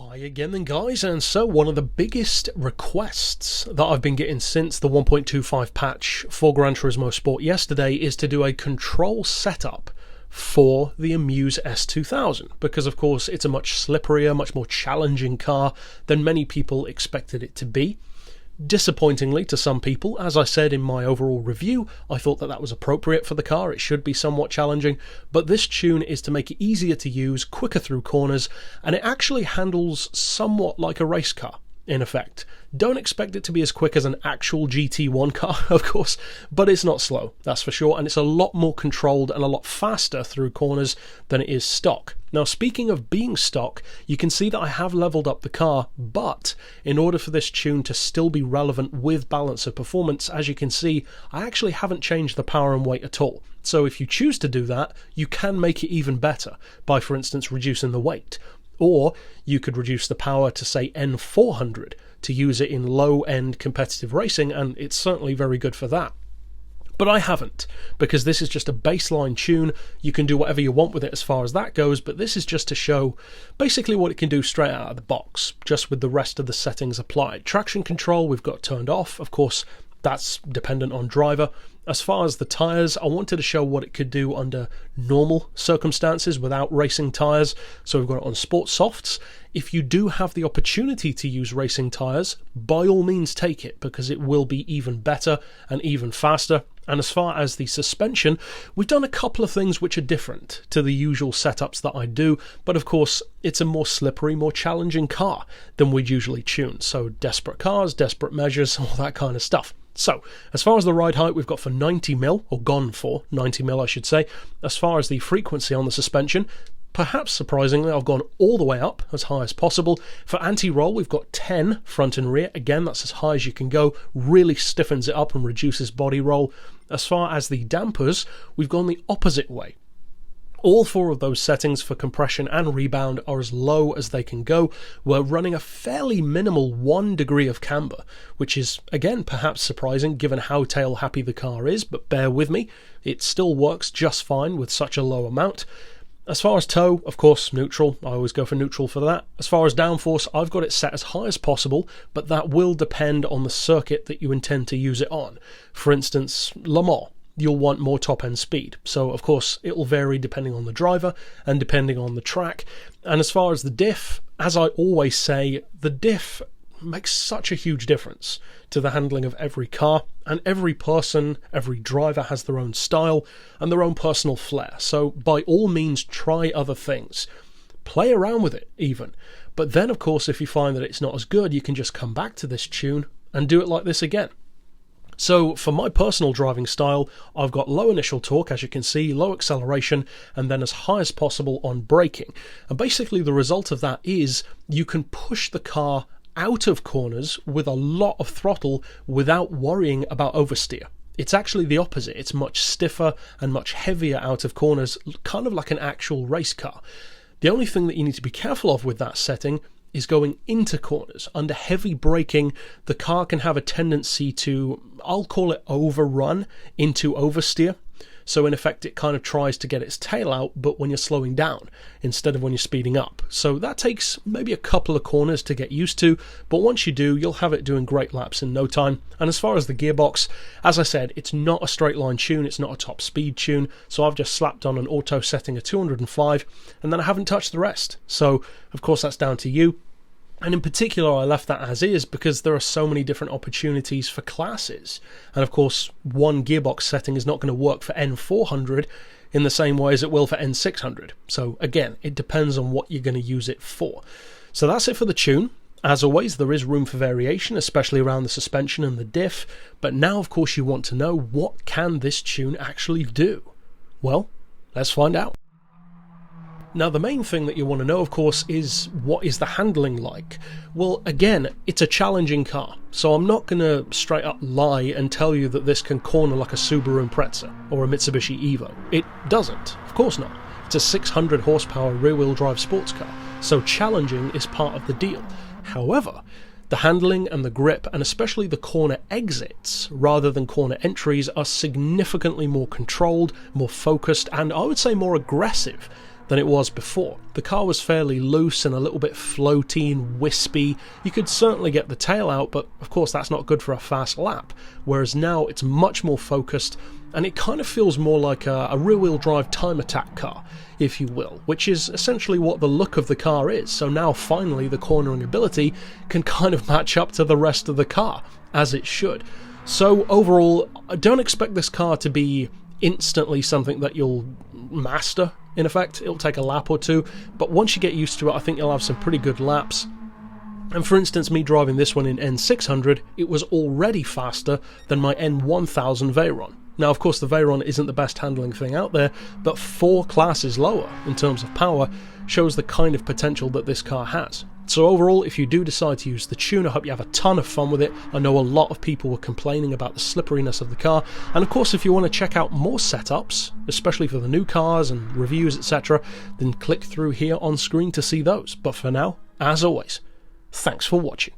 Hi again then guys, and so one of the biggest requests that I've been getting since the 1.25 patch for Gran Turismo Sport yesterday is to do a control setup for the Amuse S2000, because of course it's a much slipperier, much more challenging car than many people expected it to be. Disappointingly to some people, as I said in my overall review, I thought that that was appropriate for the car. It should be somewhat challenging, but this tune is to make it easier to use, quicker through corners, and it actually handles somewhat like a race car, in effect. Don't expect it to be as quick as an actual GT1 car, of course, but it's not slow, that's for sure, and it's a lot more controlled and a lot faster through corners than it is stock. Now, speaking of being stock, you can see that I have leveled up the car, but in order for this tune to still be relevant with balance of performance, as you can see, I actually haven't changed the power and weight at all. So if you choose to do that, you can make it even better by, for instance, reducing the weight. Or you could reduce the power to, say, N400 to use it in low-end competitive racing, and it's certainly very good for that. But I haven't, because this is just a baseline tune. You can do whatever you want with it as far as that goes, but this is just to show basically what it can do straight out of the box, just with the rest of the settings applied. Traction control we've got turned off, of course, that's dependent on driver. As far as the tyres, I wanted to show what it could do under normal circumstances without racing tyres, so we've got it on sport softs. If you do have the opportunity to use racing tyres, by all means take it, because it will be even better and even faster. And as far as the suspension, we've done a couple of things which are different to the usual setups that I do, but of course it's a more slippery, more challenging car than we'd usually tune, so desperate cars, desperate measures, all that kind of stuff. So, as far as the ride height, we've got for 90mm, or gone for 90mm I should say. As far as the frequency on the suspension, perhaps surprisingly, I've gone all the way up, as high as possible. For anti-roll, we've got 10 front and rear. Again, that's as high as you can go. Really stiffens it up and reduces body roll. As far as the dampers, we've gone the opposite way. All four of those settings for compression and rebound are as low as they can go. We're running a fairly minimal 1 degree of camber, which is, again, perhaps surprising given how tail happy the car is, but bear with me, it still works just fine with such a low amount. As far as tow, of course, neutral. I always go for neutral for that. As far as downforce, I've got it set as high as possible, but that will depend on the circuit that you intend to use it on. For instance, Le Mans. You'll want more top-end speed. So, of course, it will vary depending on the driver and depending on the track. And as far as the diff, as I always say, the diff makes such a huge difference to the handling of every car, and every person, every driver has their own style and their own personal flair. So, by all means, try other things. Play around with it, even. But then, of course, if you find that it's not as good, you can just come back to this tune and do it like this again. So for my personal driving style, I've got low initial torque, as you can see, low acceleration, and then as high as possible on braking. And basically the result of that is you can push the car out of corners with a lot of throttle without worrying about oversteer. It's actually the opposite. It's much stiffer and much heavier out of corners, kind of like an actual race car. The only thing that you need to be careful of with that setting is going into corners. Under heavy braking, the car can have a tendency to, I'll call it overrun into oversteer. So in effect, it kind of tries to get its tail out, but when you're slowing down instead of when you're speeding up. So that takes maybe a couple of corners to get used to, but once you do, you'll have it doing great laps in no time. And as far as the gearbox, as I said, it's not a straight line tune, it's not a top speed tune, so I've just slapped on an auto setting of 205, and then I haven't touched the rest. So, of course, that's down to you. And in particular, I left that as is because there are so many different opportunities for classes. And of course, one gearbox setting is not going to work for N400 in the same way as it will for N600. So again, it depends on what you're going to use it for. So that's it for the tune. As always, there is room for variation, especially around the suspension and the diff. But now, of course, you want to know, what can this tune actually do? Well, let's find out. Now, the main thing that you want to know, of course, is what is the handling like? Well, again, it's a challenging car, so I'm not going to straight up lie and tell you that this can corner like a Subaru Impreza or a Mitsubishi Evo. It doesn't, of course not. It's a 600 horsepower rear-wheel drive sports car, so challenging is part of the deal. However, the handling and the grip, and especially the corner exits rather than corner entries, are significantly more controlled, more focused, and I would say more aggressive than it was before. The car was fairly loose and a little bit floaty and wispy. You could certainly get the tail out, but of course that's not good for a fast lap, whereas now it's much more focused, and it kind of feels more like a rear-wheel drive time attack car, if you will, which is essentially what the look of the car is. So now finally the cornering ability can kind of match up to the rest of the car, as it should. So overall, I don't expect this car to be instantly something that you'll master. In effect, it'll take a lap or two, but once you get used to it, I think you'll have some pretty good laps. And for instance, me driving this one in N600, it was already faster than my N1000 Veyron. Now, of course, the Veyron isn't the best handling thing out there, but 4 classes lower in terms of power shows the kind of potential that this car has. So overall, if you do decide to use the Tune, I hope you have a ton of fun with it. I know a lot of people were complaining about the slipperiness of the car, and of course if you want to check out more setups, especially for the new cars and reviews, etc., then click through here on screen to see those. But for now, as always, thanks for watching.